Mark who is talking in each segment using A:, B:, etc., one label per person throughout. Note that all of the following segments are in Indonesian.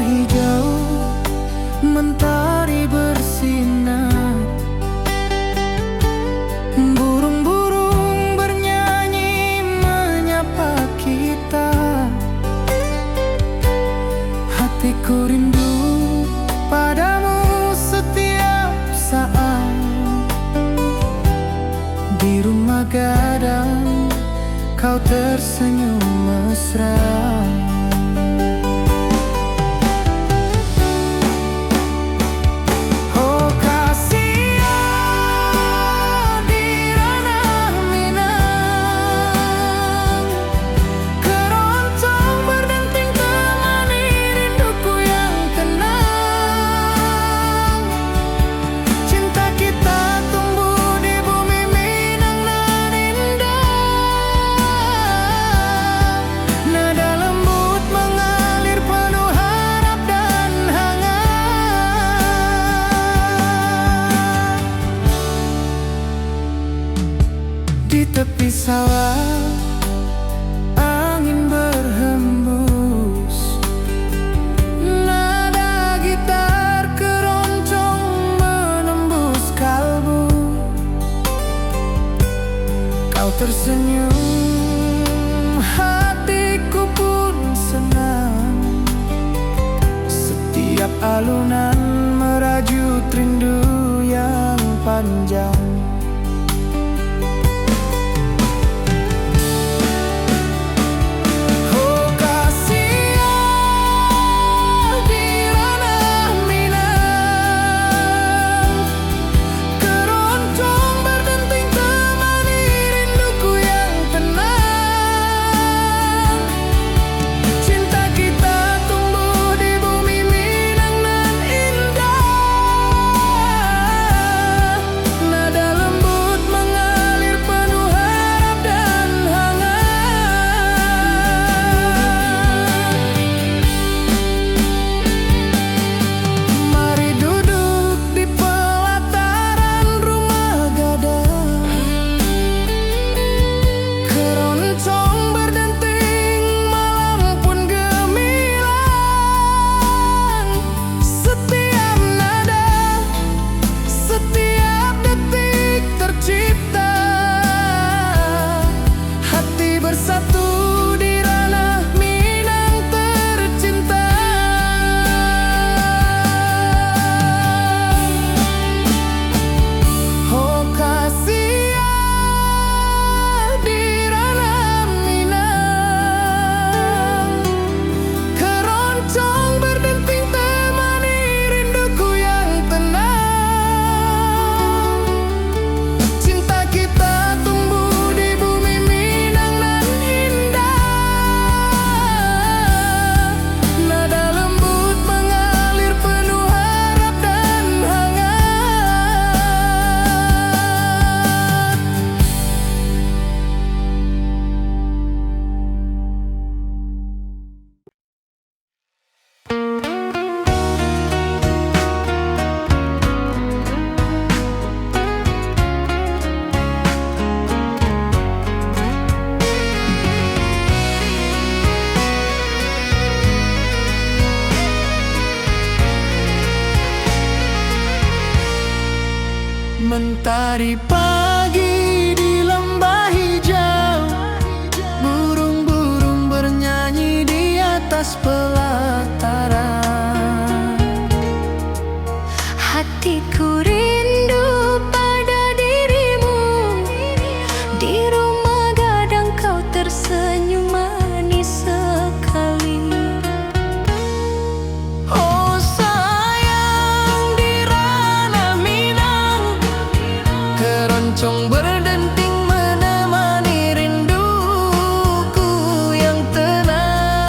A: hijau mentari bersinar, burung-burung bernyanyi menyapa kita. Hatiku rindu padamu setiap saat. Di rumah gadang kau tersenyum mesra. Di tepi sawah angin berhembus, nada gitar keroncong menembus kalbu. Kau tersenyum, hatiku pun senang. Setiap alunan merajut rindu yang panjang. Mentari pagi di lembah hijau, burung-burung bernyanyi di atas pelataran.
B: Hatiku rindu pada dirimu, di rumah gadang kau tersenyum manis sekali.
A: Oh sayang, di ranah Minang keroncong berdenting menemani rinduku yang tenang.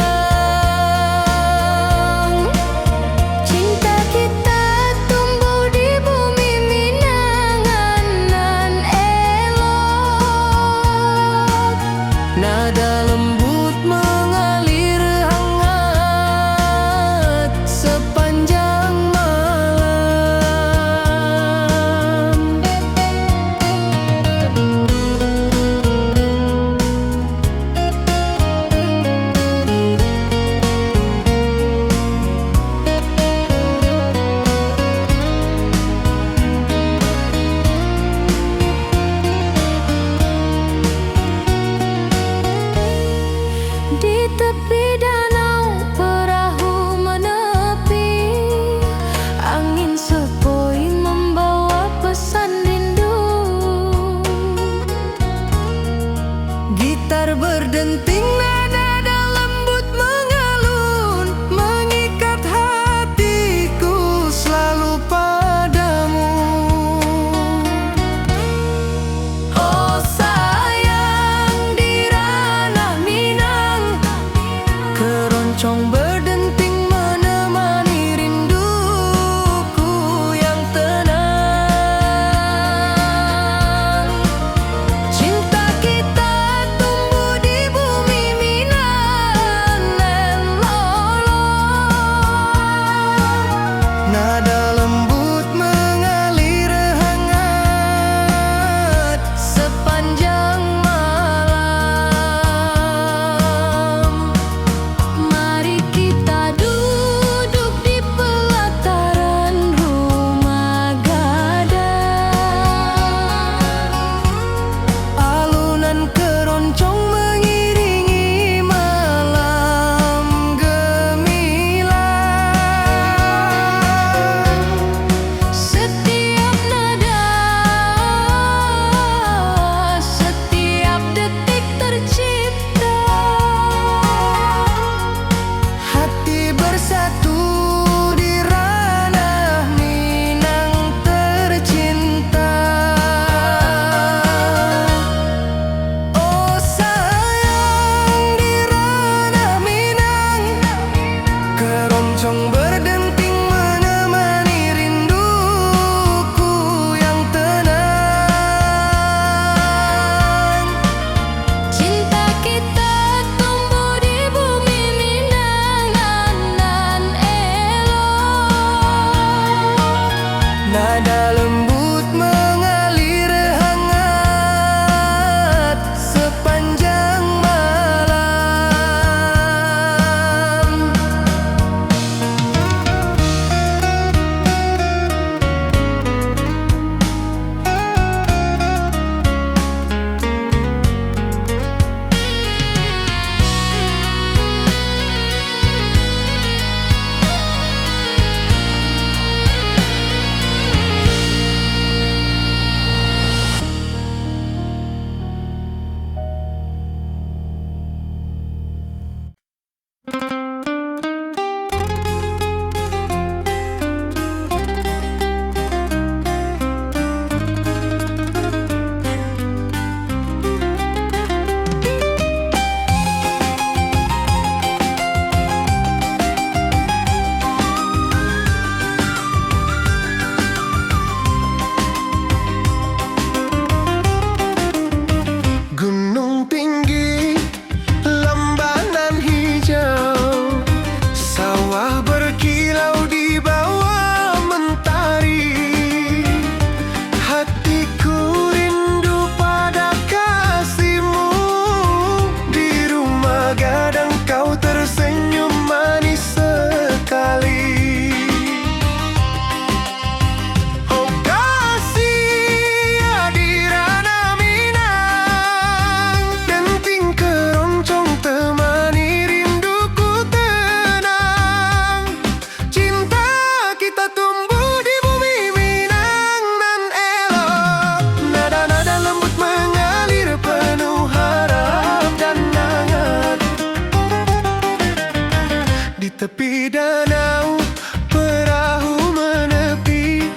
A: Di danau perahu menepi,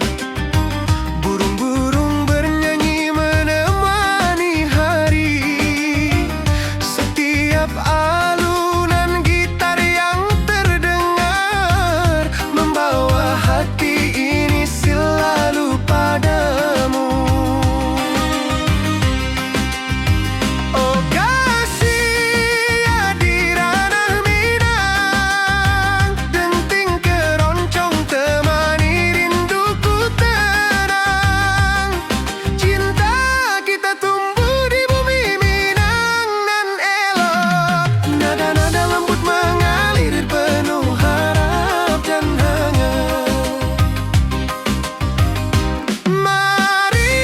A: burung-burung bernyanyi menemani hari. Setiap alunan gitar yang terdengar membawa hati ini selalu padamu. Oh kasih ya di ranah Minang, denting keroncong temani rinduku tenang. Cinta kita tumbuh di bumi Minang nan elok. Nada-nada lembut mengalir penuh harap dan hangat. Mari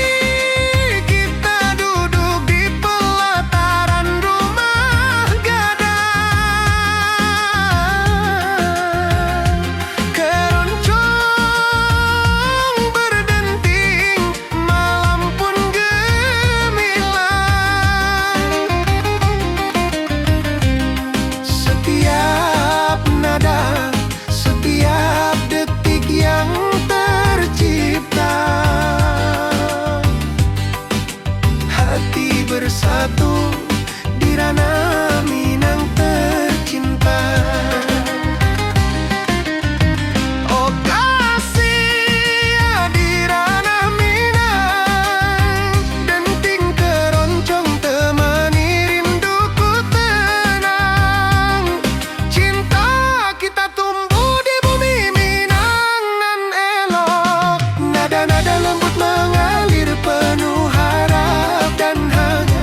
A: kita duduk di pelataran rumah gadang. Keroncong berdenting, malam pun gemilang. Setiap nada, setiap detik yang tercipta, hati bersatu di ranah Minang tercinta. Oh kasih ya di ranah Minang, denting keroncong temani rinduku tenang. Cinta kita tumbuh di bumi Minang nan elok. Nada-nada lembut mengalir penuh harap dan hangat.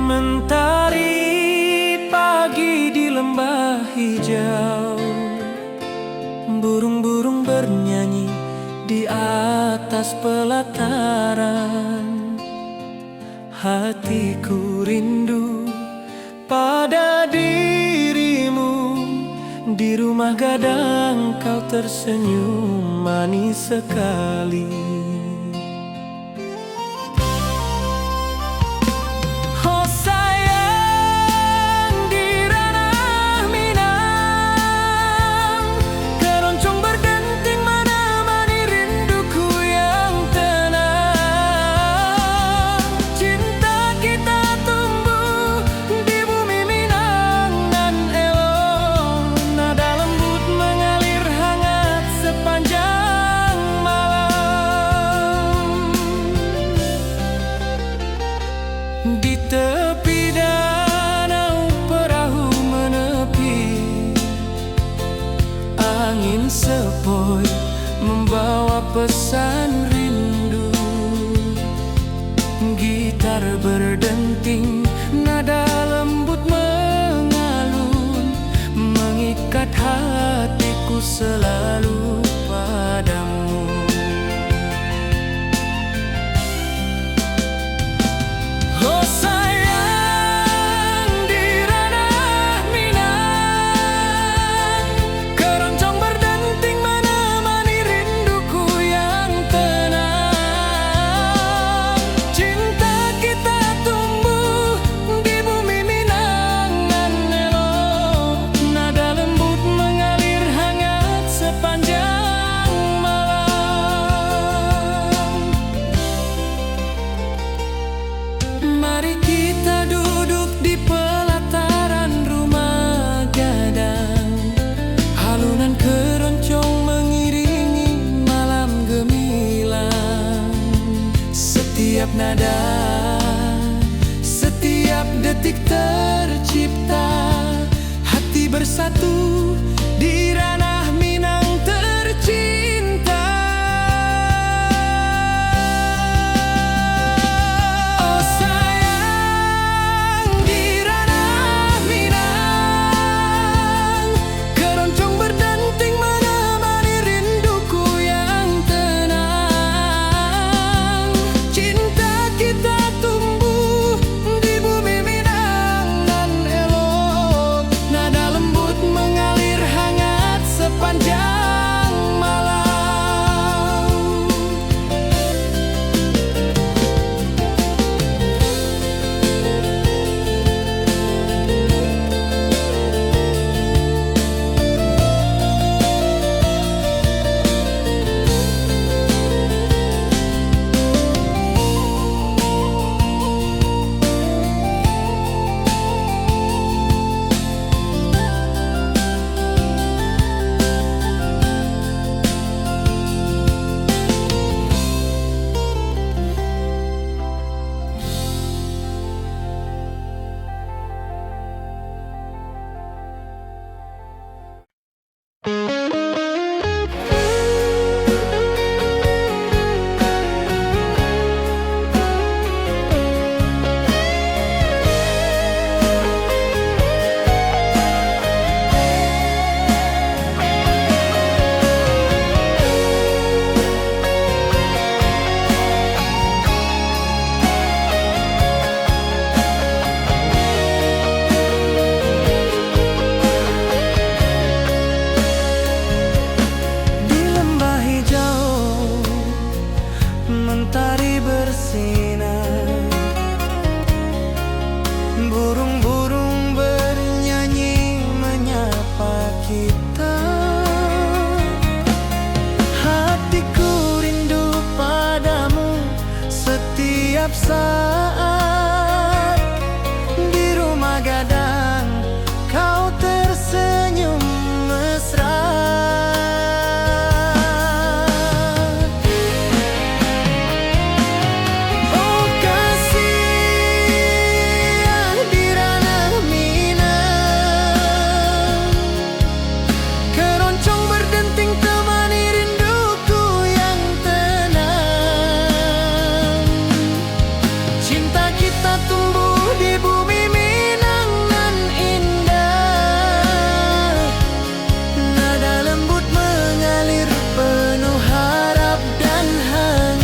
A: Mentari pagi di lembah hijau, burung-burung bernyanyi di atas pelataran. Hatiku rindu pada dirimu, di rumah gadang kau tersenyum manis sekali. Oh sayang di ranah Minang, keroncong berdenting menemani rinduku yang tenang. Cinta kita tumbuh di bumi Minang nan elok. Nada lembut mengalir hangat sepanjang malam. Di tepi danau perahu menepi, angin sepoi membawa pesan rindu. Gitar berdenting, nada lembut mengalun, mengikat hatiku selalu padamu. Oh sayang di ranah Minang, keroncong berdenting menemani rinduku yang tenang. Cinta kita tumbuh di bumi Minang nan elok. Nada lembut mengalir hangat nada. Setiap detik tercipta, hati bersatu di ranah Minang tercinta. Oh sayang, di ranah Minang, keroncong berdenting menemani rinduku yang tenang. Cinta kita tumbuh di bumi Minang nan elok, nada lembut mengalir hangat sepanjang malam. Di lembah hijau mentari bersinar, burung-burung bernyanyi menyapa kita. Hatiku rindu padamu setiap saat. Di rumah gadang kau tersenyum mesra. Oh kasih di ranah Minang, keroncong berdenting temani rinduku yang tenang. Cinta kita tumbuh di bumi Minang nan indah, nada lembut mengalir penuh harap dan hangat.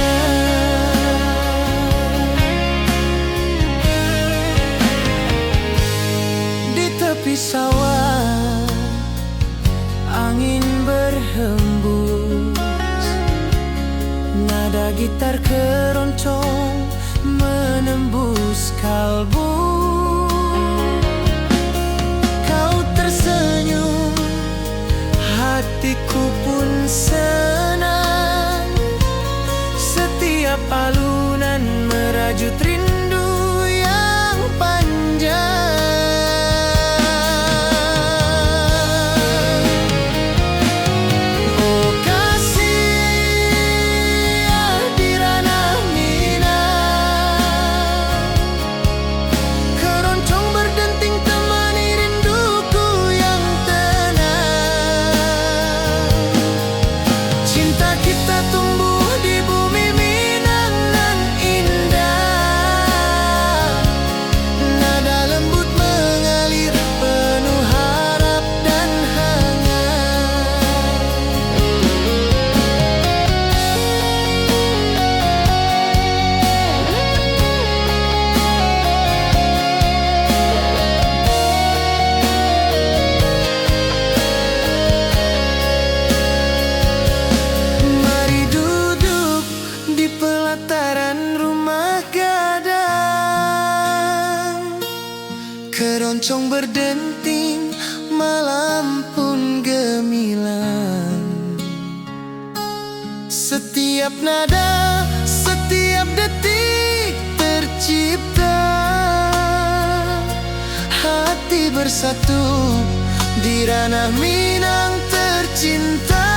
A: Di tepi sawah angin berhembus, nada gitar keroncong menembus kalbu. Kau tersenyum, hatiku pun senang. Setiap alunan merajut rindu yang panjang. Oh kasih di ranah Minang, keroncong berdenting temani rinduku yang tenang. Cinta kita tumbuh di bumi Minang nan indah, nada lembut mengalir penuh harap dan hangat. Mari duduk di pelataran rumah gadang, keroncong berdenting malam pun gemilang. Setiap nada, setiap detik tercipta, hati bersatu di ranah Minang tercinta.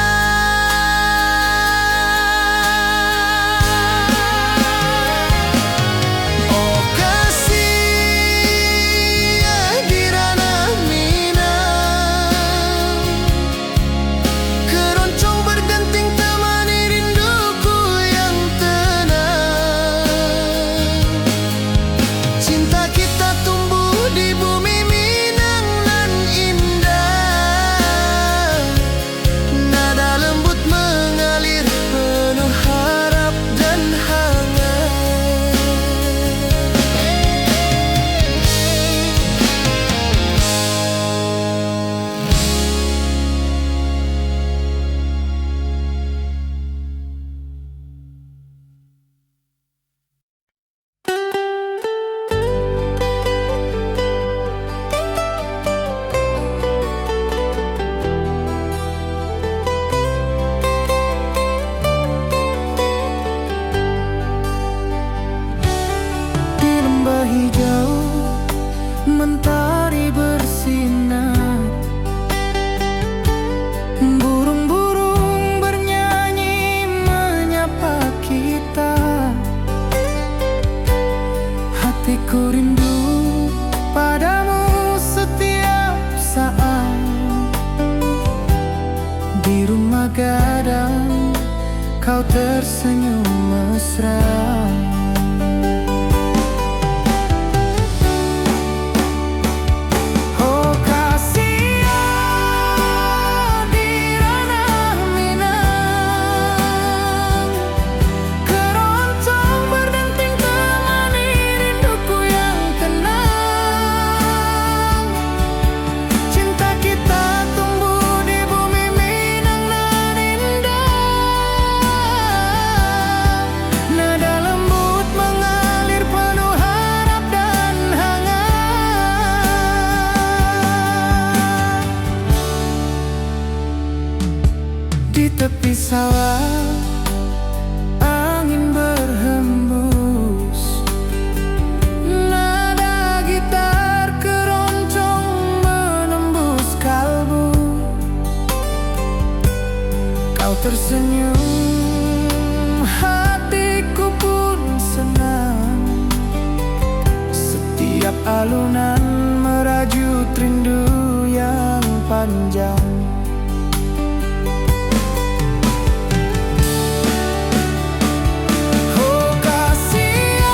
A: Di rumah gadang kau tersenyum mesra. Oh kasihan di ranah Minang, keroncong berdenting temani rinduku yang tenang. Cinta kita tumbuh di bumi Minang nan indah. Nada lembut mengalir penuh harap dan hangat. Di tepi sawah angin berhembus, nada gitar keroncong menembus kalbu. Kau tersenyum, hatiku pun senang. Setiap alunan merajut rindu yang panjang. Oh kasihan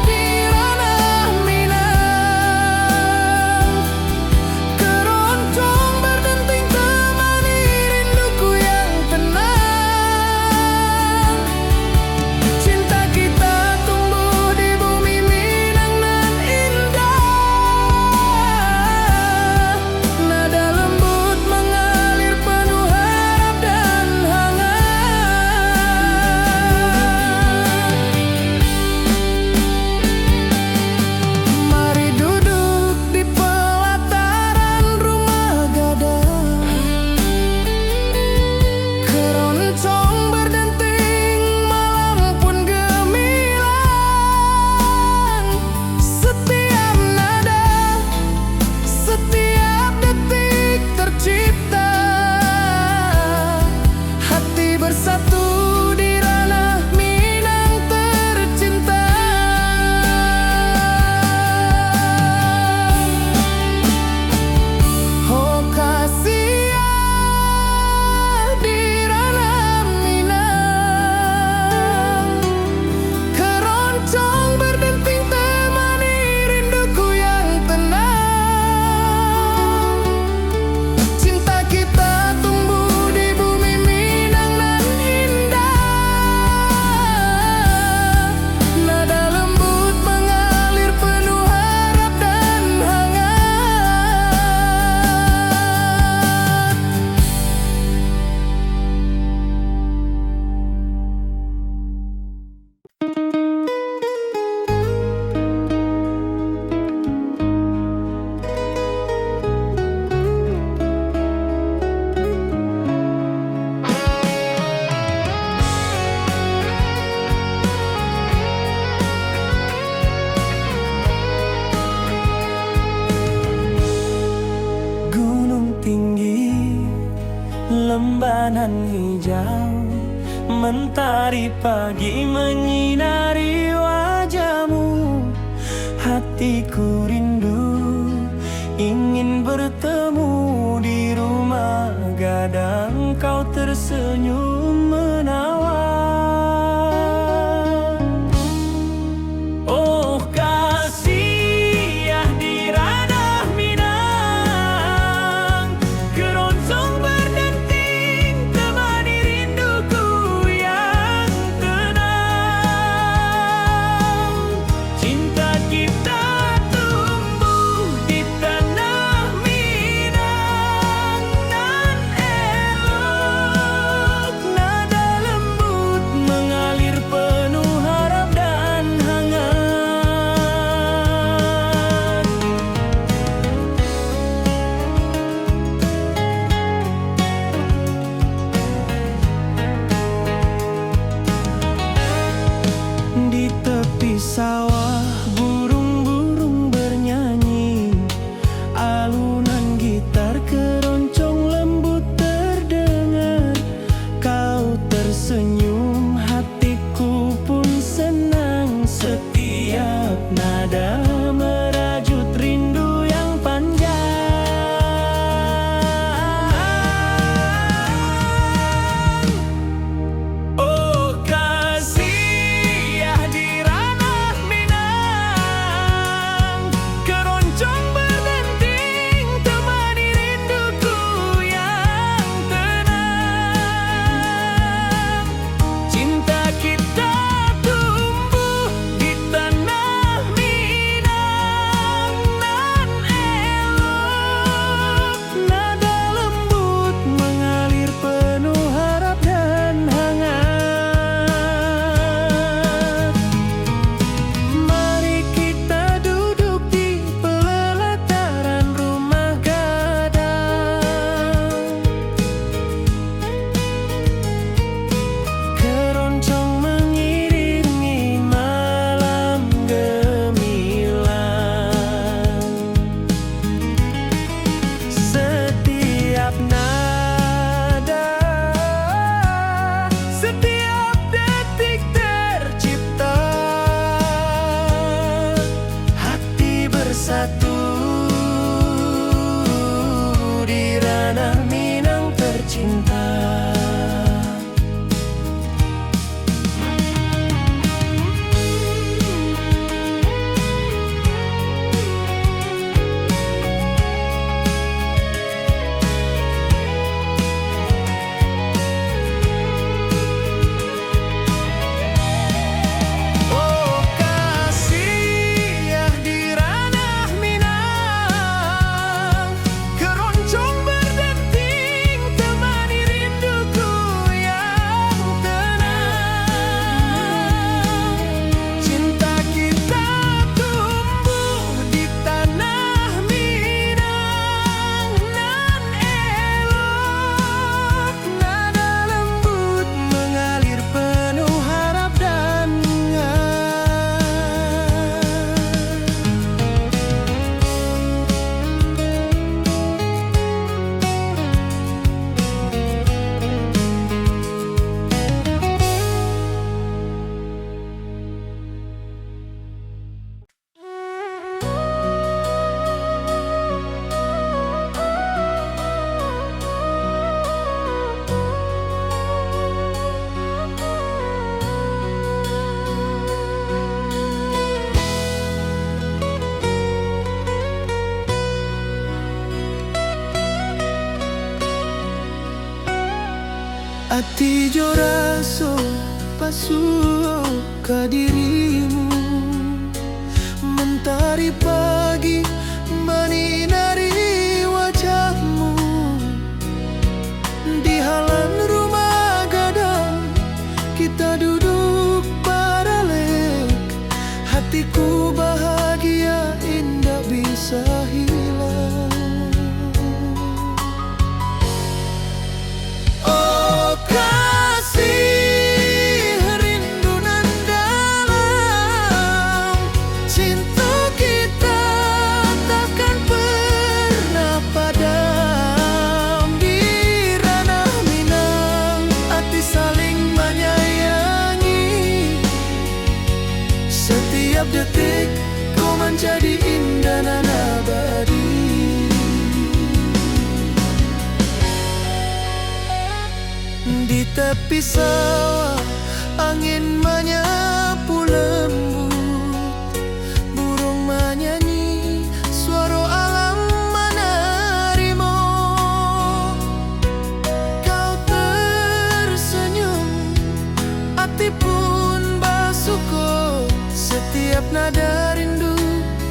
A: di ranah Minang, keroncong berdenting temani rinduku yang tenang. Cinta kita tumbuh di bumi Minang nan indah. Nada lembut mengalir penuh harap dan hangat. Mari duduk di pelataran rumah gadang, keroncong berdenting malam pun gemilang. Setiap nada, setiap detik tercipta, hati bersatu di ranah Minang tercinta. Oh kasihan di ranah Minang, keroncong berdenting temani rinduku yang tenang. Cinta kita tumbuh di bumi Minang nan indah. Nada lembut mengalir penuh harap dan hangat. Gunung tinggi, lembanan hijau, mentari pagi menyinari wajahmu. Hatiku rindu ingin bertemu di rumah gadang, kau tersenyum menawan. Oh kasihan di ranah Minang, keroncong berdenting temani rinduku yang tenang. Cinta kita tumbuh di tanah Minang nan elok. Ati jo raso pasuo ka dirimu, mentari pagi menyinari wajahmu. Di halaman rumah gadang kita duduk baralek, hatiku bahagia indah bisa hilang. Oh kasih, rindu nan dalam, cinta kita takkan pernah padam. Di ranah Minang, hati saling menyayangi. Setiap detik kau menjadi indah dan abadi. Di tepi sawah angin menyapu lembut, burung menyanyi, suara alam menarimu. Kau tersenyum, hati pun bersyukur. Setiap nada rindu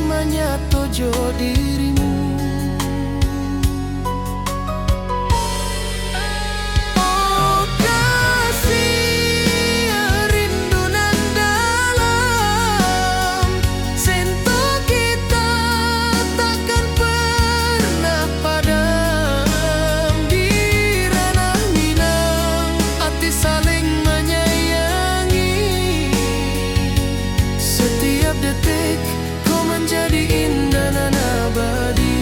A: menyatu jo dirimu. Jadi indah dan abadi.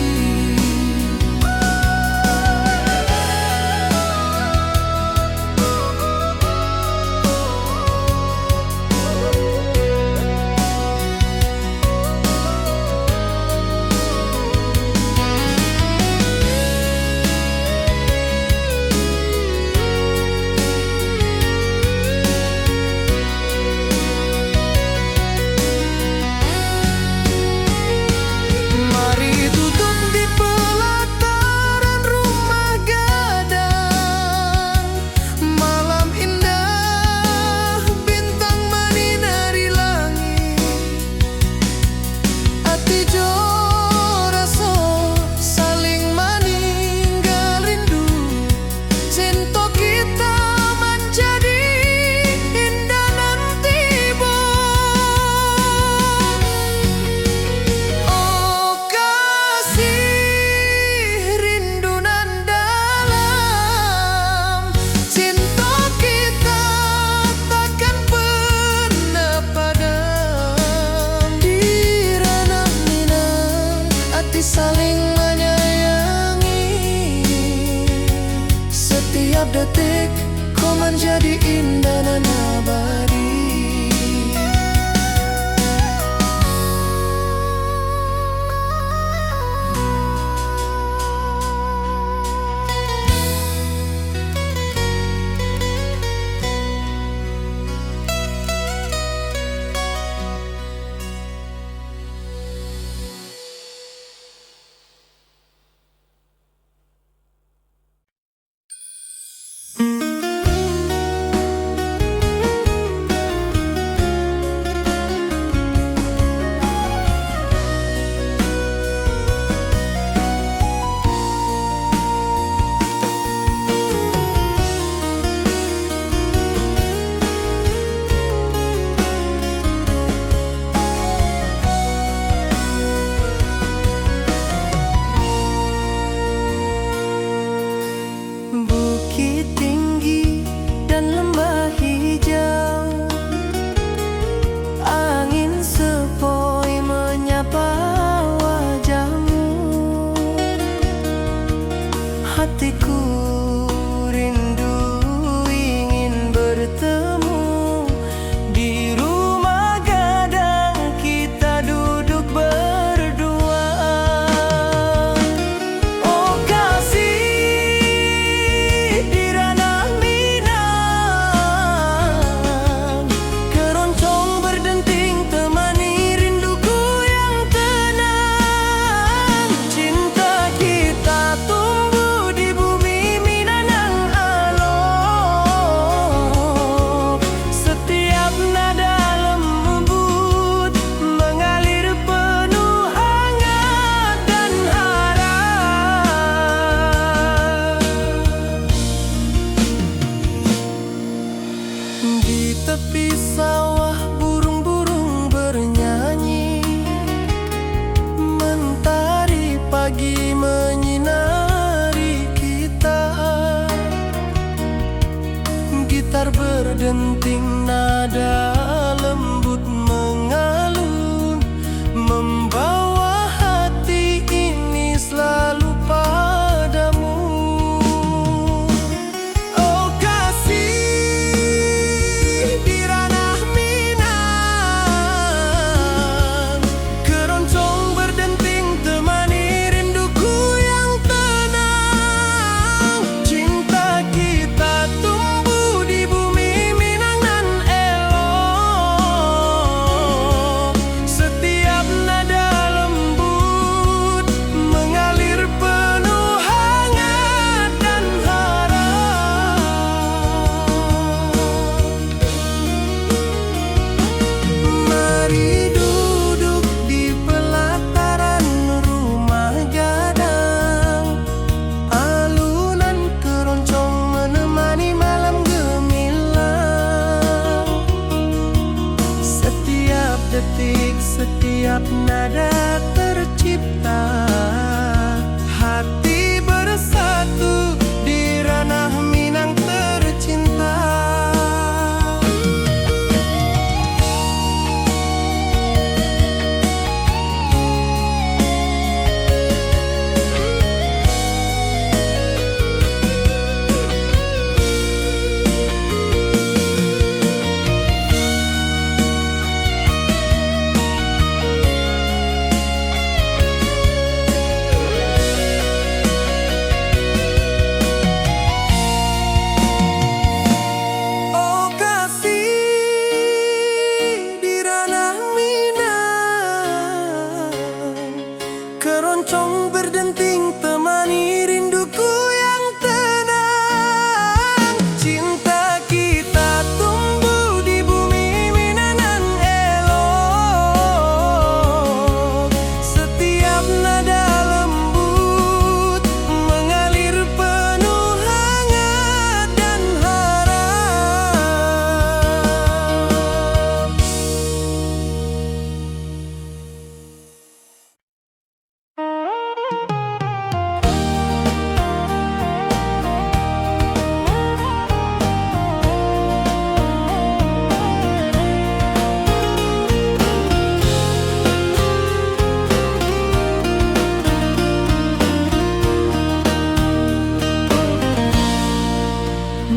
A: Saling menyayangi. Setiap detik kau menjadi indah dan abadi. Hatiku rindu ingin bertemu di rumah gadang kita duduk berdua. Oh kasih, di ranah Minang, keroncong berdenting temani rinduku yang tenang. Cinta kita tumbuh di bumi Minang. berdenting, nada lembut mengalun, membawa hati ini selalu padamu. Oh kasih di ranah Minang, keroncong berdenting temani rinduku yang tenang. Cinta kita tumbuh di bumi Minang nan elok, setiap nada lembut mengalir penuh hangat dan harap. Mari duduk di pelataran rumah gadang, alunan keroncong menemani malam gemilang. Setiap detik, setiap nada tercipta, hati bersatu di ranah Minang tercinta. Oh kasih di ranah Minang, keroncong berdenting temani rinduku yang tenang. Cinta kita tumbuh di bumi Minang nan elok, setiap nada lembut mengalir penuh hangat dan harap.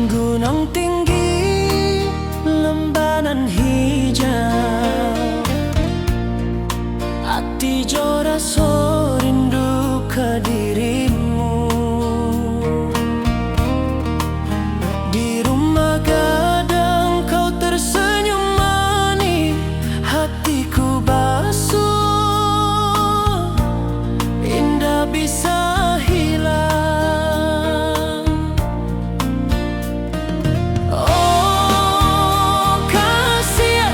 A: Gunung tinggi, lembanan hijau, hati jora so rindu ke dirimu. Di rumah gadang kau tersenyum manis, hatiku basuh, indah bisa hilang. Oh kasih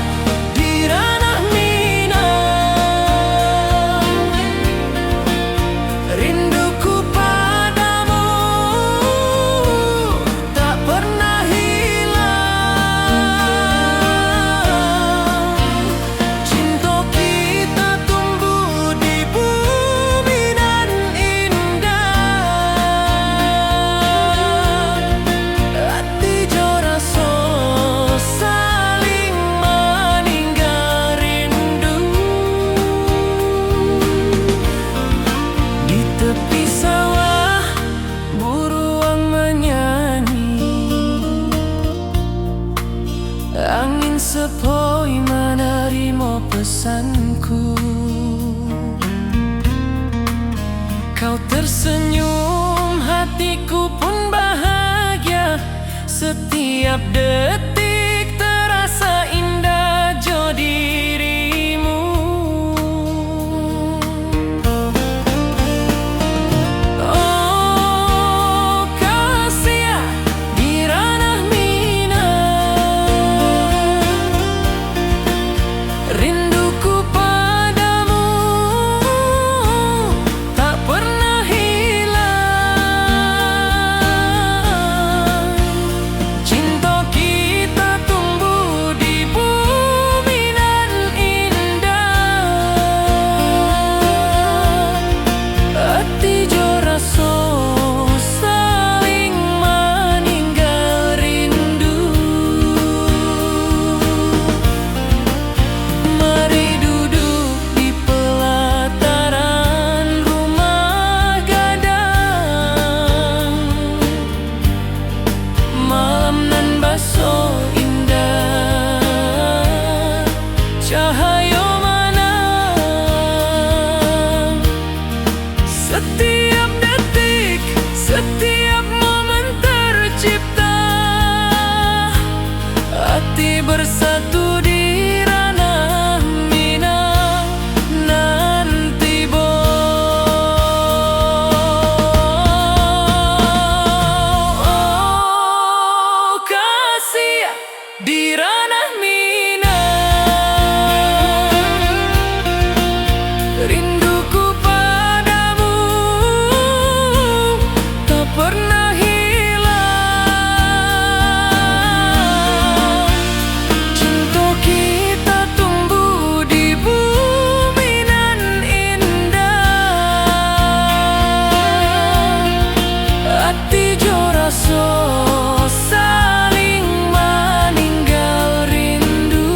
A: di ranah Minang, rinduku padamu tak pernah hilang. Cinta kita tumbuh di bumi nan indah, hati jora so saling meninggal rindu. Di tepi sawah buruan menyanyi, angin sepoi menerima pesanku. Kau tersenyum, hatiku pun bahagia. Setiap detik terasa indah jo dirimu. Oh kasih di ranah Minang, rinduku padamu tak pernah hilang. Cinta kita tercipta, hati bersatu di ranah Minang nanti oh, kasih di ranah Minang, rinduku padamu tak pernah hilang. Cinta kita tumbuh di bumi nan indah, hati jo rasa saling meninggal rindu.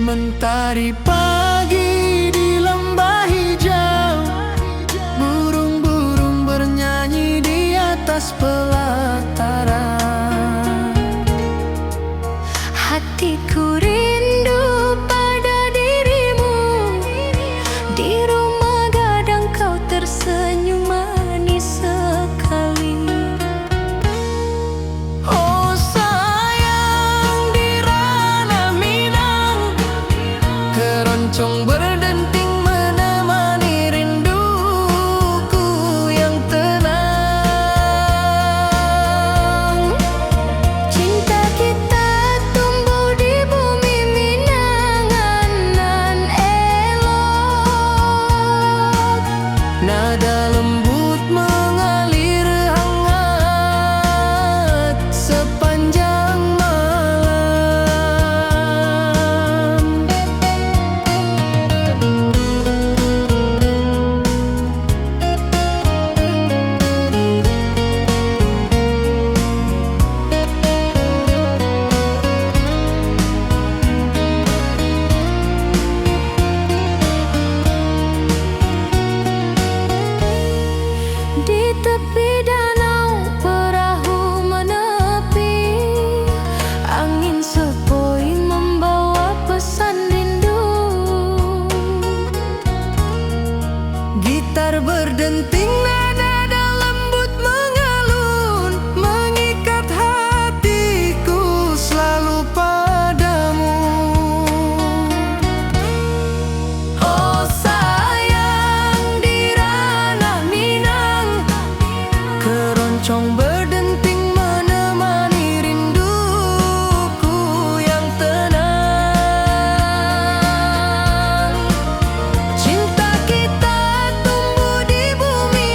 A: Mentari pagi di lembah hijau, burung-burung bernyanyi di atas pelataran.
B: Hatiku rindu pada dirimu, di rumah gadang kau tersenyum manis sekali.
A: Oh sayang, di ranah Minang keroncong berdenting menemani rinduku yang tenang.
B: Cinta kita tumbuh di bumi Minangan nan elok,
A: Nada lembut mengalir hangat sepanjang malam.
B: di tepi danau perahu menepi, angin sepoi membawa pesan rindu.
A: Gitar berdenting, nada lembut mengalun, mengikat hatiku selalu padamu. Oh sayang, di ranah Minang keroncong berdenting menemani rinduku yang tenang. Cinta kita tumbuh di bumi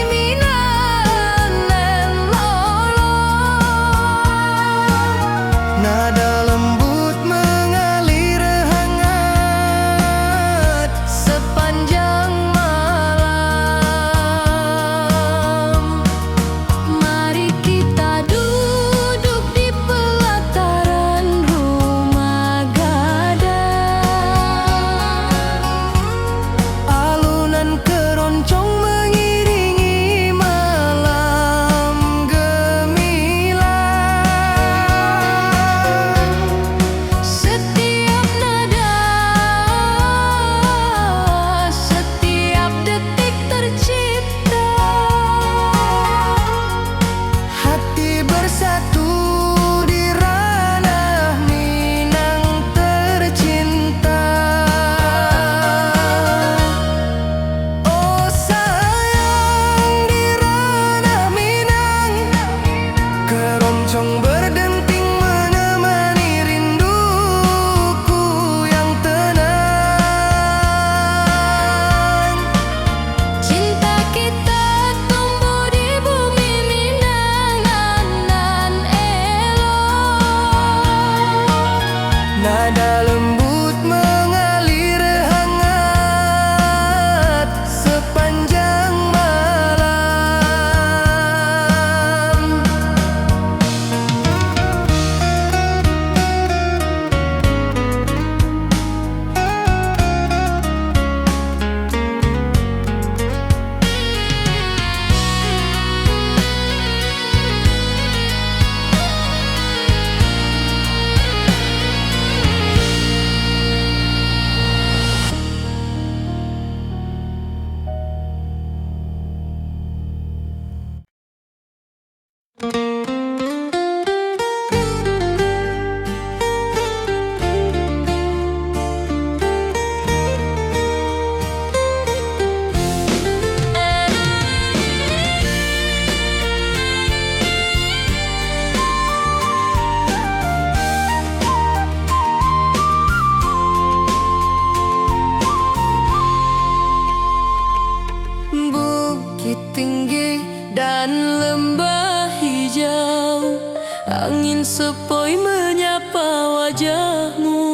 B: tinggi dan lembah hijau. Angin sepoi menyapa wajahmu.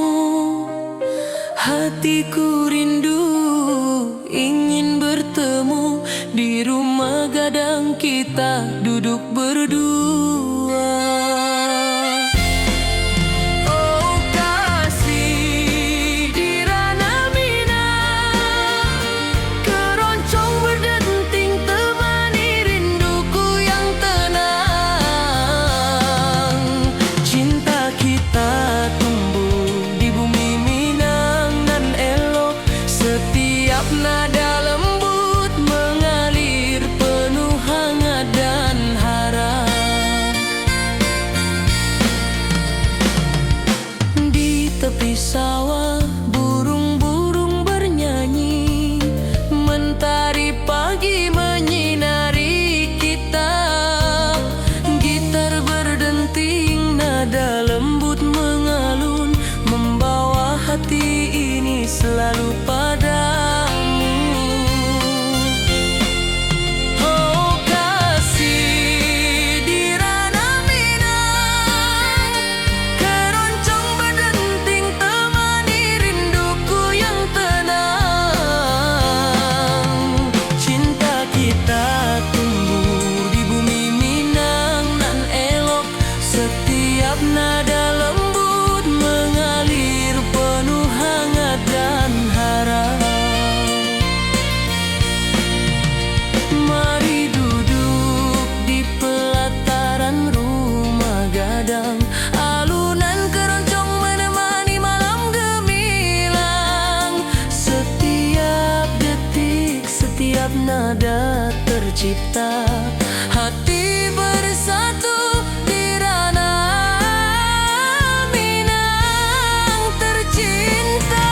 B: Hatiku rindu ingin bertemu di rumah gadang kita duduk berdua. Oh kasih di ranah Minang, keroncong berdenting temani rinduku yang tenang. Cinta kita tumbuh di bumi Minang nan elok, setiap nada lembut mengalir penuh hangat dan harap. Di tepi sawah burung-burung bernyanyi, mentari pagi menyinari kita. Gitar berdenting, nada lembut mengalun, membawa hati ini selalu padamu. Oh kasih di ranah Minang, keroncong berdenting temani rinduku yang tenang. Cinta kita tumbuh di bumi Minang nan elok, setiap nada lembut mengalir penuh hangat dan harap. Mari duduk di pelataran rumah gadang, alunan keroncong menemani malam gemilang. Setiap detik, setiap nada tercipta, hati bersatu di ranah Minang tercinta.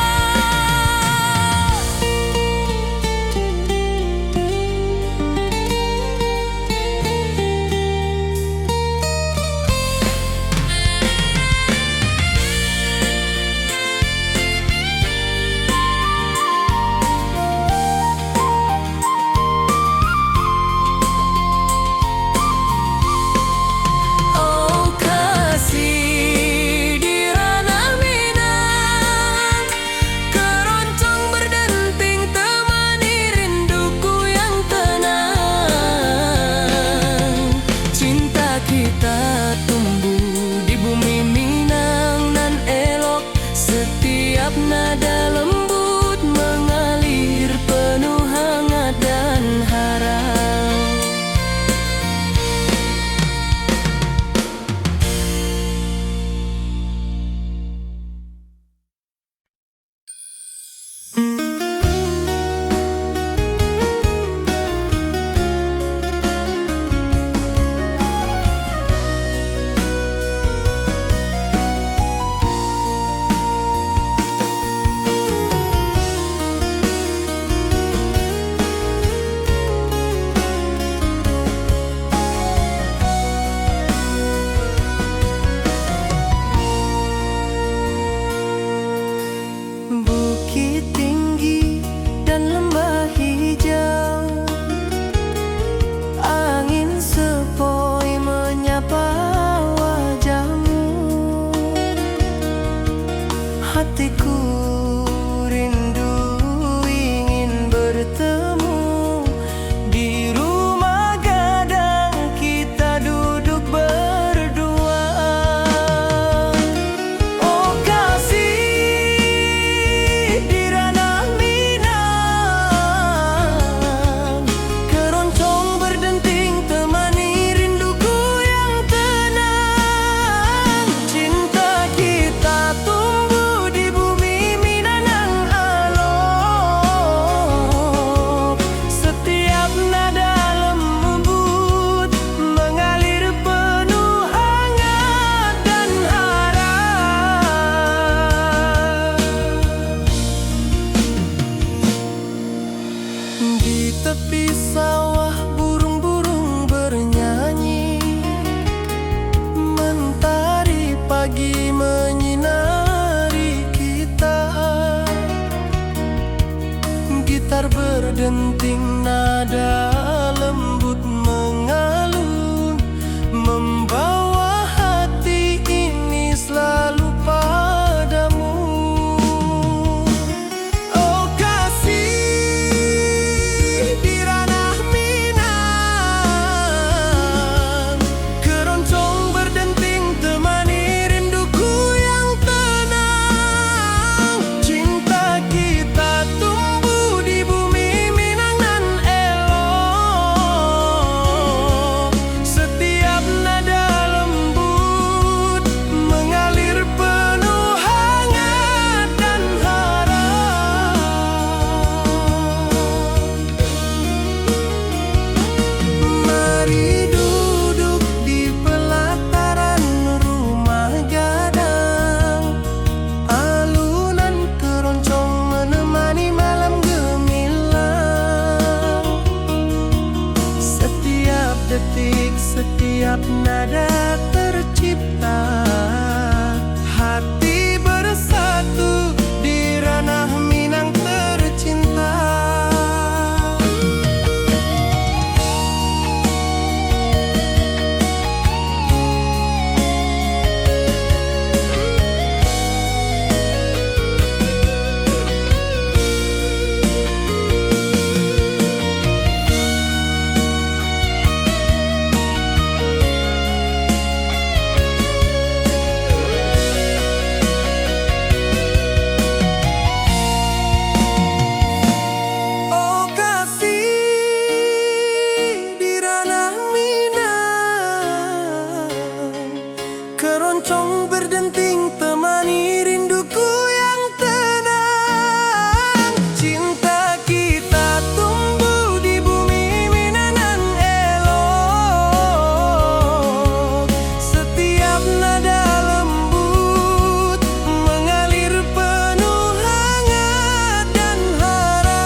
A: detik, setiap nada tercipta. Hati bersatu di ranah Minang tercinta. Oh kasih di ranah Minang, keroncong berdenting temani rinduku yang tenang. Cinta kita tumbuh di bumi Minang elok. Setiap nada lembut mengalir penuh hangat dan harap.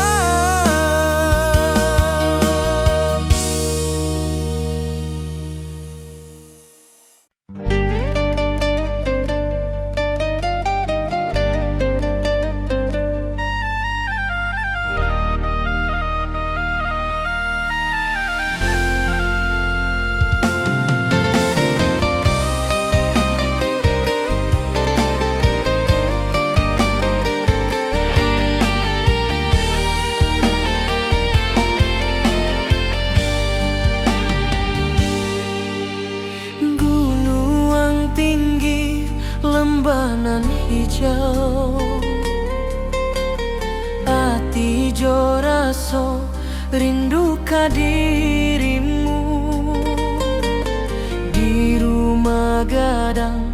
A: Gunung tinggi, lembah nan hijau, ati jo raso rindu ka dirimu. Di rumah gadang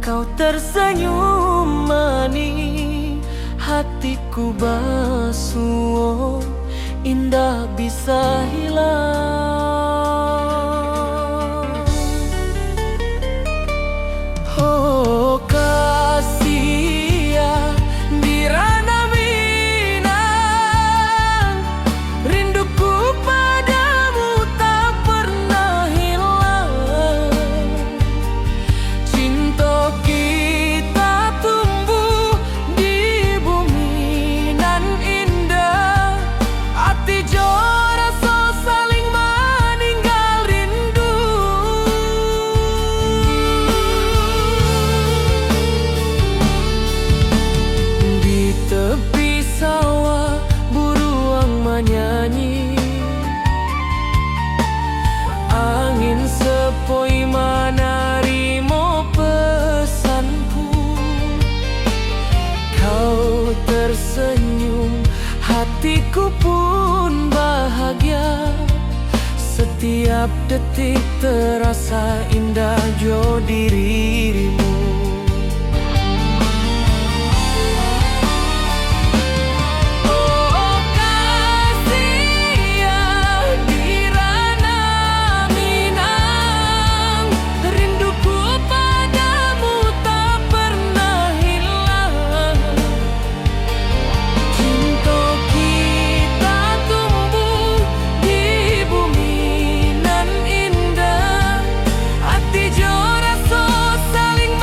A: kau tersenyum manis, hatiku basuh indah bisa hilang. Oh kasih ya di ranah Minang, rinduku padamu tak pernah hilang. Cinta kita tumbuh di bumi nan indah, hati jo rasa saling meninggal rindu. Di tepi sawah buruang menyanyi, angin sepoi menarimo pesanku. Kau tersenyum, hatiku pun bahagia. Setiap detik terasa indah jo dirimu. Oh kasih ya di ranah Minang, rinduku padamu tak pernah hilang. Cinta kita tumbuh di bumi nan indah, hati jo rasa saling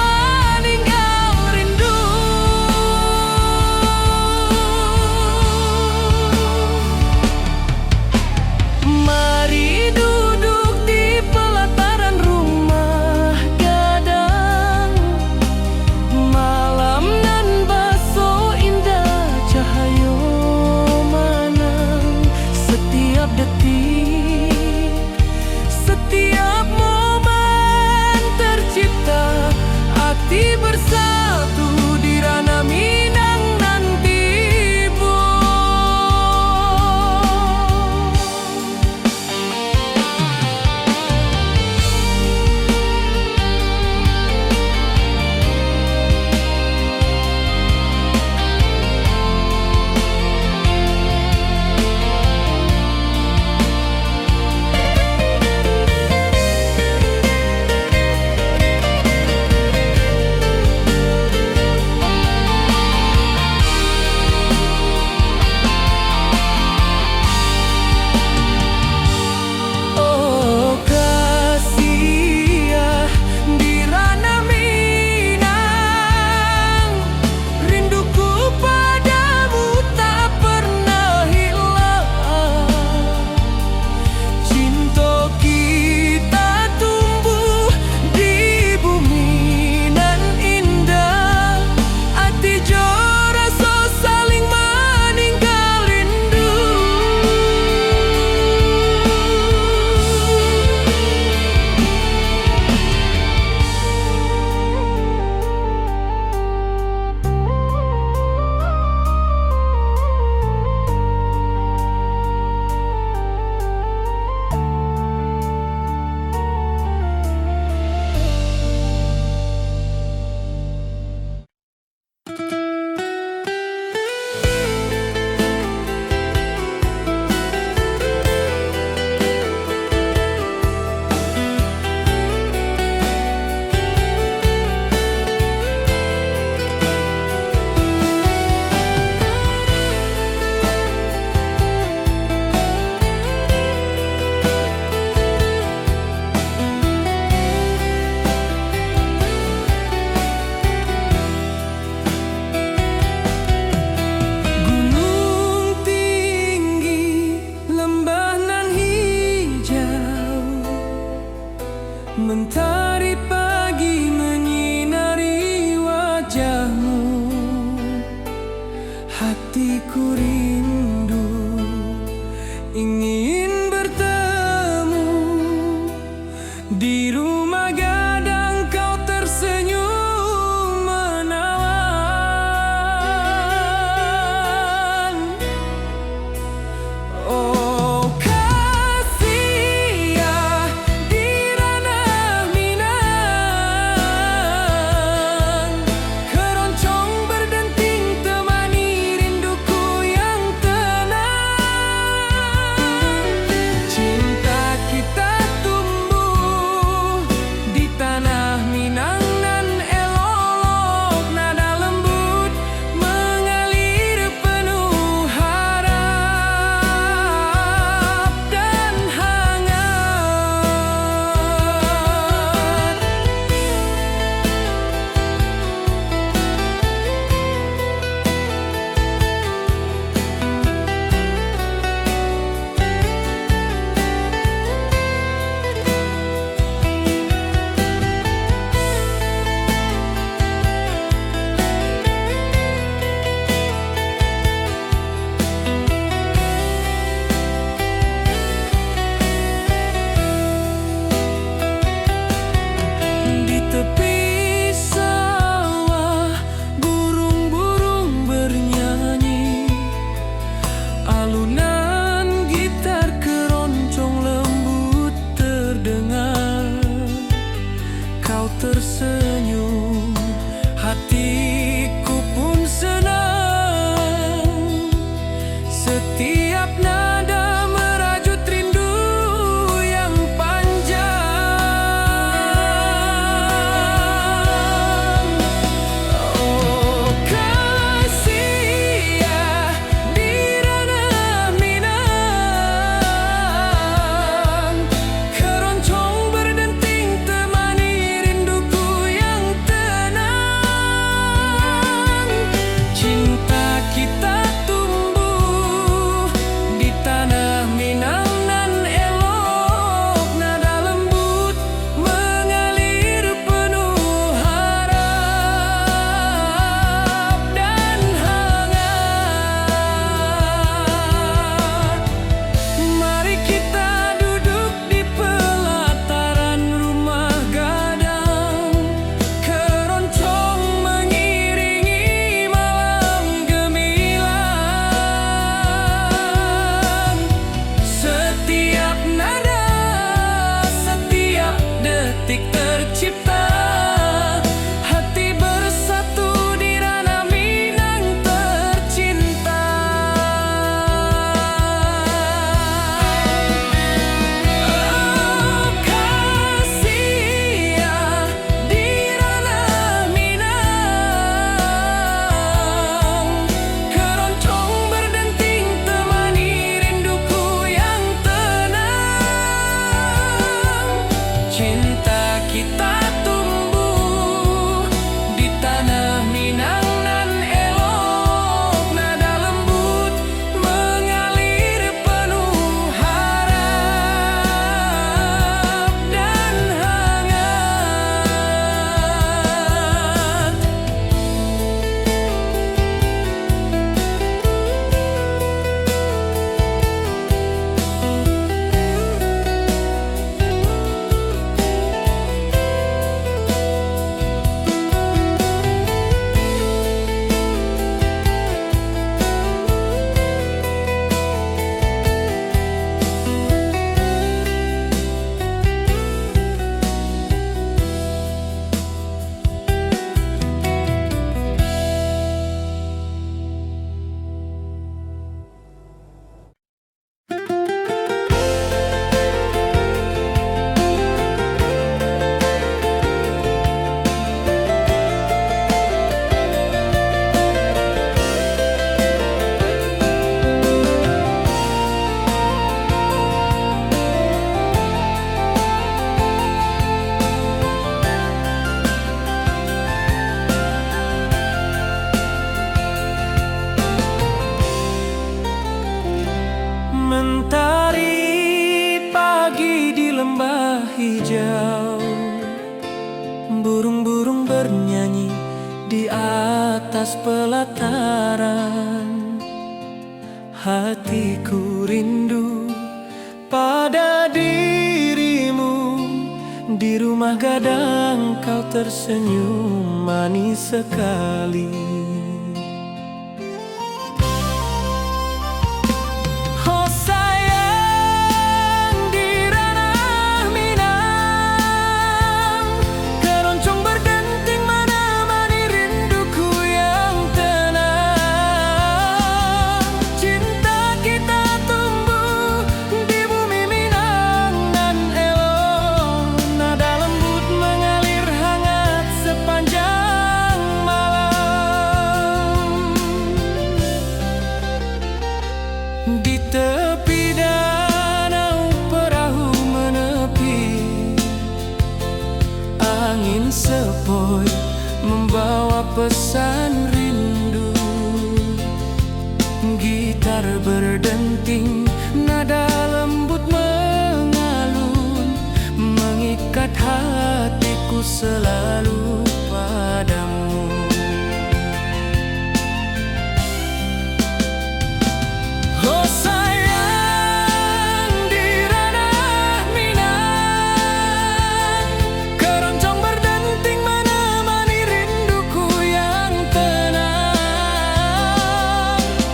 A: Mentari pagi menyinari wajahmu, hatiku rindu ingin bertemu. Di rumah gadang kau tersenyum menawan. Oh kasih ya di ranah Minang, keroncong berdenting temani rinduku yang tenang. Cinta kita tumbuh di tanah Minang nan elok, nada lembut mengalir penuh harap dan hangat. Di tepi sawah burung-burung bernyanyi, alunan gitar keroncong lembut terdengar. Kau tersenyum, hatiku pun senang. Setiap nada merajut rindu yang panjang. Oh kasih ya di ranah Minang, keroncong berdenting temani rinduku yang tenang. Cinta kita tumbuh di tanah Minang nan elok, nada lembut mengalir penuh harap dan hangat. Mari kita duduk di pelataran rumah gadang, keroncong mengiringi malam gemilang. Setiap nada, setiap detik tercipta, hati bersatu di ranah Minang tercinta. Oh kasih ya di ranah Minang, keroncong berdenting temani rinduku yang tenang. Cinta kita tumbuh di tanah Minang nan elok, nada lembut mengalir penuh harap dan hangat. Mentari pagi di lembah hijau, burung-burung bernyanyi di atas pelataran. Hatiku rindu pada dirimu, di rumah gadang kau tersenyum manis sekali. Oh sayang, di ranah Minang keroncong berdenting menemani rinduku yang tenang. Cinta kita tumbuh di bumi Minang nan elok, nada lembut mengalir hangat sepanjang malam. Di tepi danau perahu menepi, angin sepoi membawa pesan rindu. Gitar berdenting, nada lembut mengalun, mengikat hatiku selalu padamu. Oh sayang, di ranah Minang keroncong berdenting menemani rinduku yang tenang.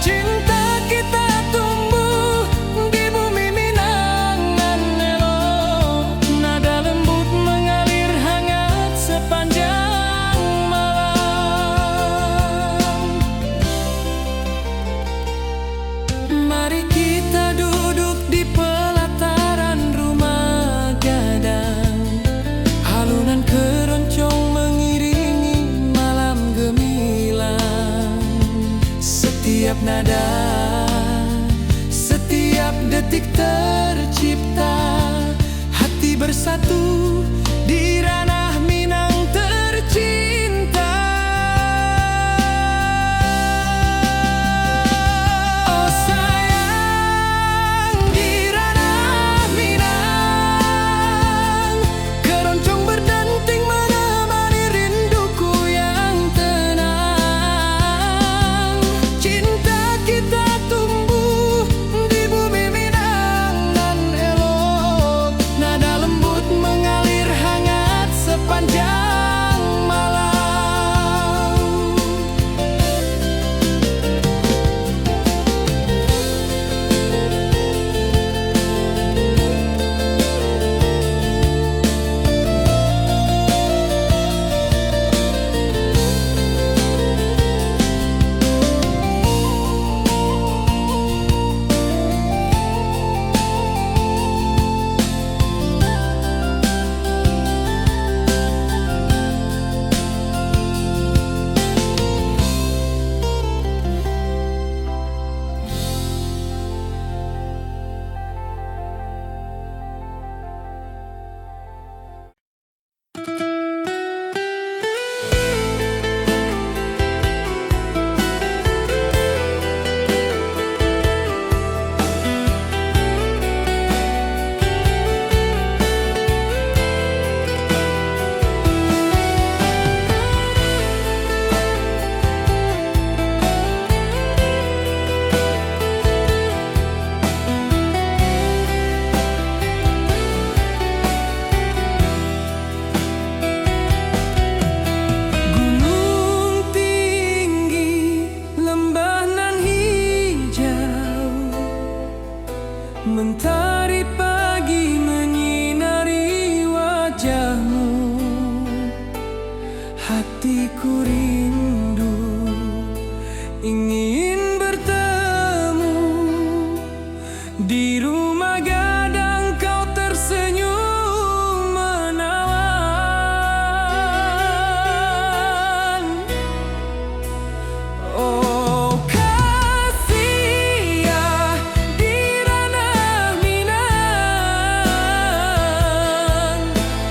A: Cinta kita tumbuh di bumi Minang nan elok, nada lembut mengalir hangat sepanjang malam. Mari kita duduk di pelataran rumah gadang, alunan keroncong mengiringi malam gemilang. Setiap nada, setiap detik tercipta, hati bersatu di ranah Minang tercinta. Oh sayang, di ranah Minang keroncong berdenting menemani rinduku yang tenang. Cinta kita tumbuh di bumi Minang nan elok, nada lembut mengalir hangat sepanjang malam. Gunung tinggi, lembah nan hijau, mentari pagi menyinari wajahmu. Hatiku rindu ingin bertemu, di rumah gadang kau tersenyum menawan. Oh kasih ya, di ranah Minang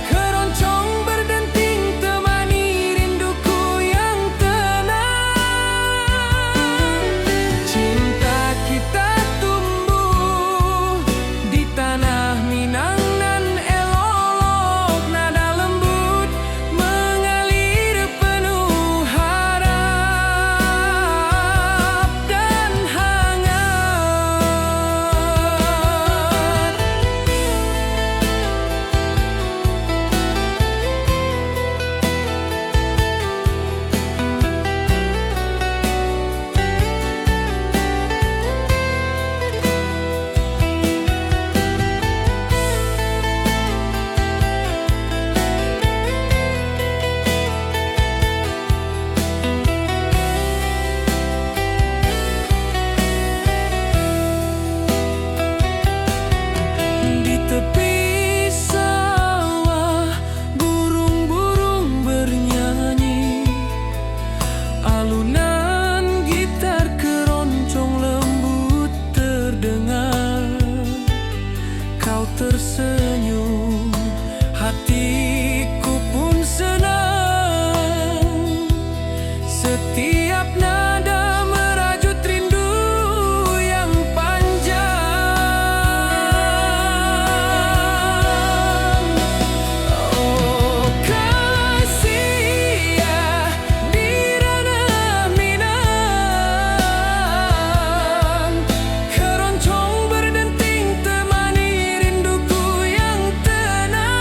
A: keroncong berdenting temani rinduku yang tersenyum, hatiku pun senang. Setiap nada merajut rindu yang panjang. Oh kasih ya di ranah Minang, keroncong berdenting temani rinduku yang tenang.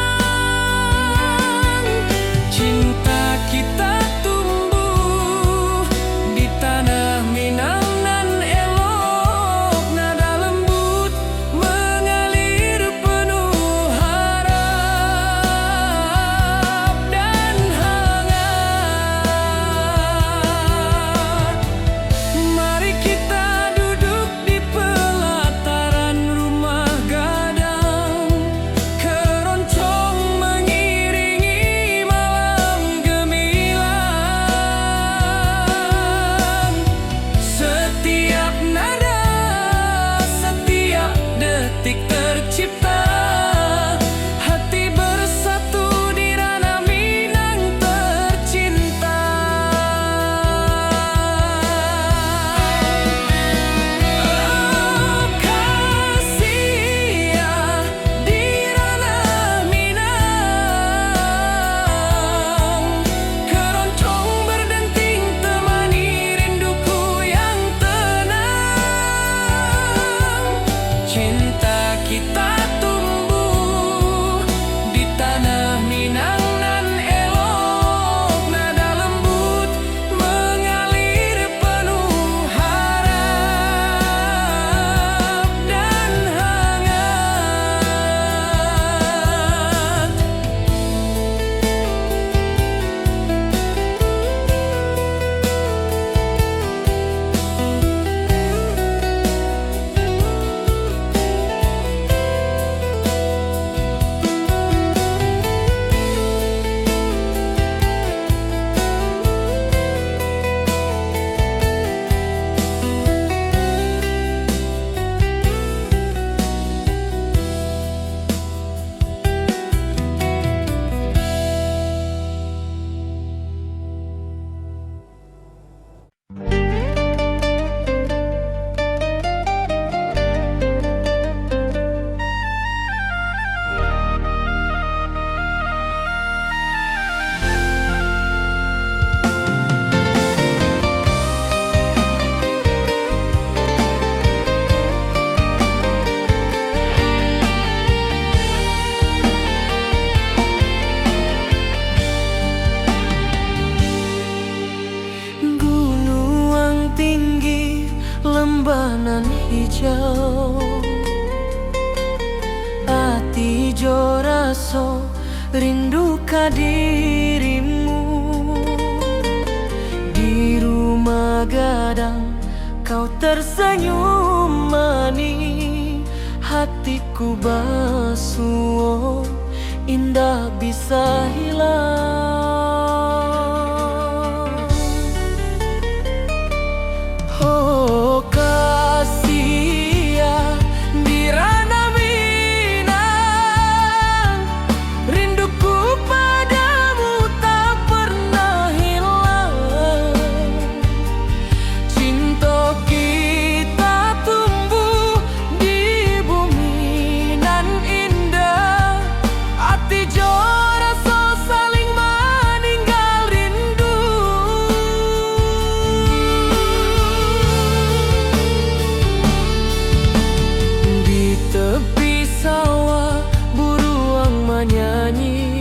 A: Cinta kita tumbuh di tanah Minang nan elok, nada lembut mengalir penuh harap dan hangat. Mari kita duduk di pelataran rumah gadang, keroncong mengiringi malam gemilang. Setiap nada, setiap detik tercipta, hati bersatu di ranah Minang tercinta. Oh kasih ya di ranah Minang, keroncong berdenting temani rinduku yang tenang. Cinta kita tumbuh di tanah Minang nan elok, nada lembut mengalir penuh harap dan hangat. Gunung tinggi, lembah nan hijau, hati jo raso rindu ka dirimu. Di rumah gadang kau tersenyum manis, hatiku basuh indah bisa hilang. Oh kasih ya di ranah Minang, rinduku padamu tak pernah hilang. Cinta kita tumbuh di bumi nan indah, hati jo rasa saling meninggal rindu. Di tepi sawah buruang menyanyi,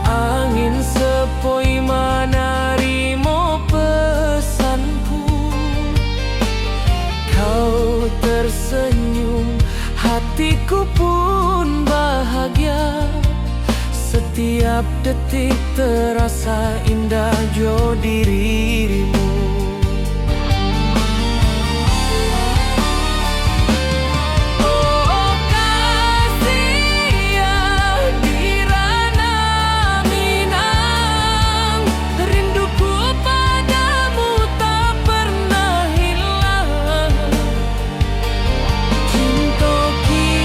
A: angin sepoi menarimo pesanku. Kau tersenyum, hatiku pun bahagia. Setiap detik terasa indah jo dirimu. Oh kasih ya di ranah Minang, rinduku padamu tak pernah hilang. Cinta kita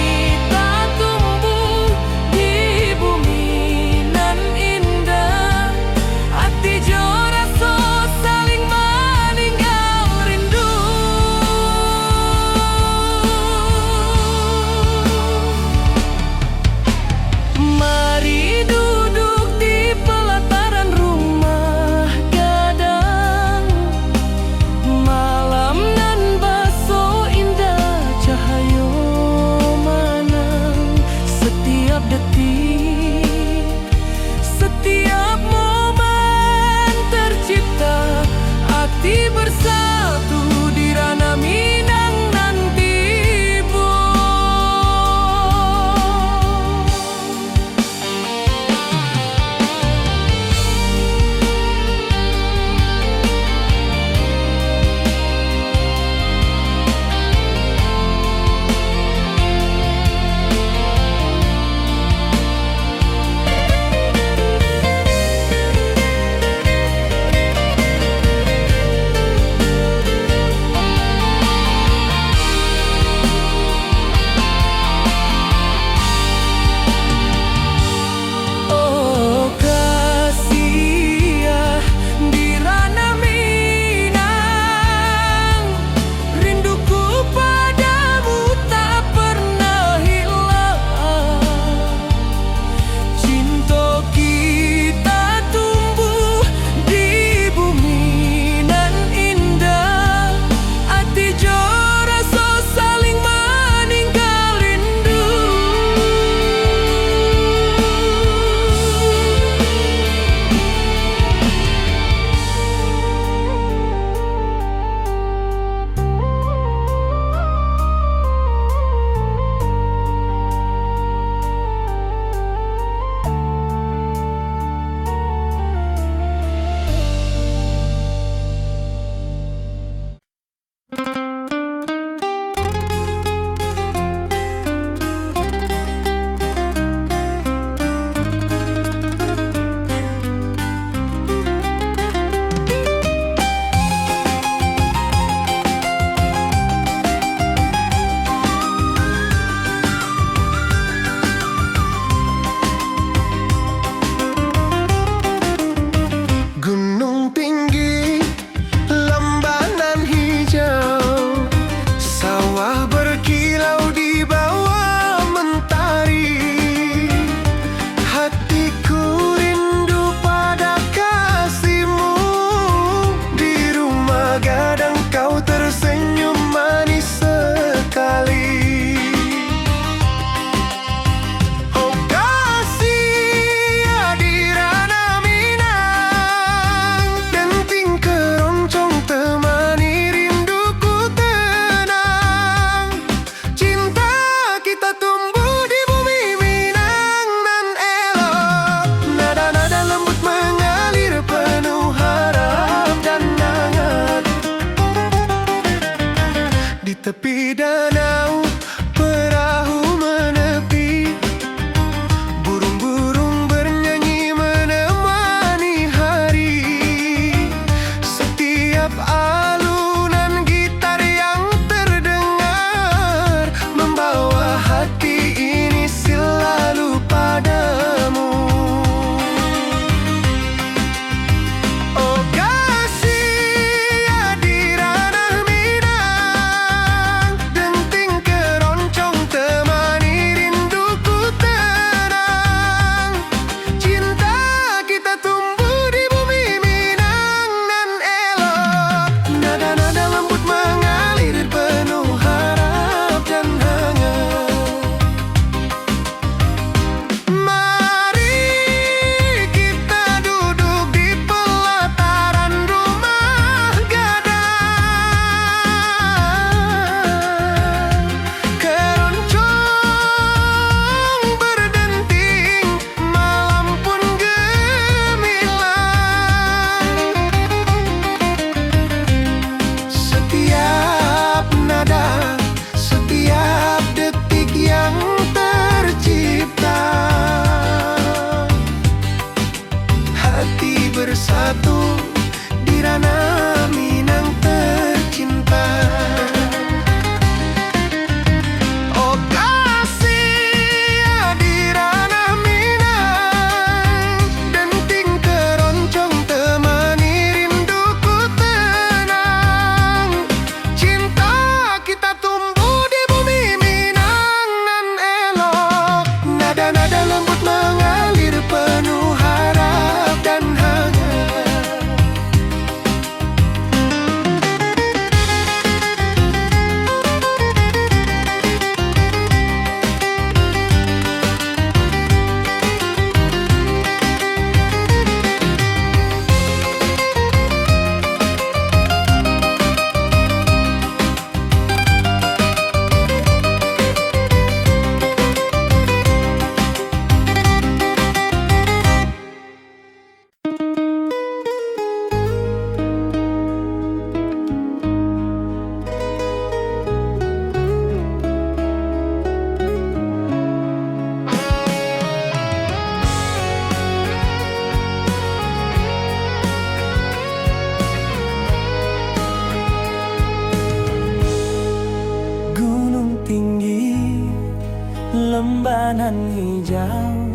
C: lembanan hijau,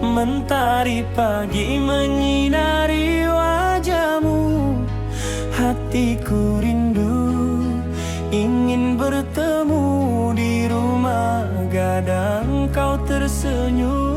C: mentari pagi menyinari wajahmu. Hatiku rindu ingin bertemu di rumah gadang, kau tersenyum